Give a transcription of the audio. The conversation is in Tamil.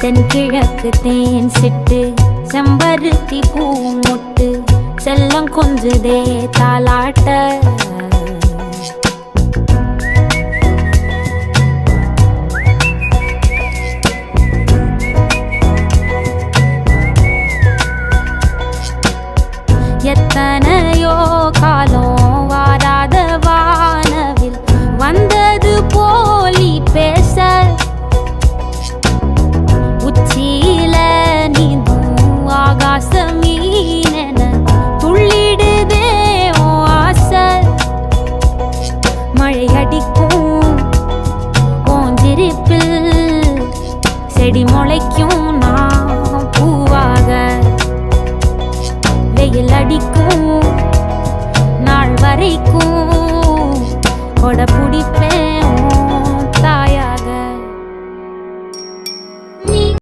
தென்கிழக்கு தேன் சிட்டு செம்பருத்தி பூ முட்டு செல்லம் கொஞ்சுதே தாலாட்ட எத்தனையோ காலம் வாராத வானவில் வந்தது போலி பேச உச்சியில நீந்தும் ஆகாச மீனென துள்ளிடுதே உன் ஆசை மழை அடிக்கும் உன் சிரிப்பில் செடி முளைக்கும் நான் பூவாக வெயில் அடிக்கும் நாள் வரைக்கும்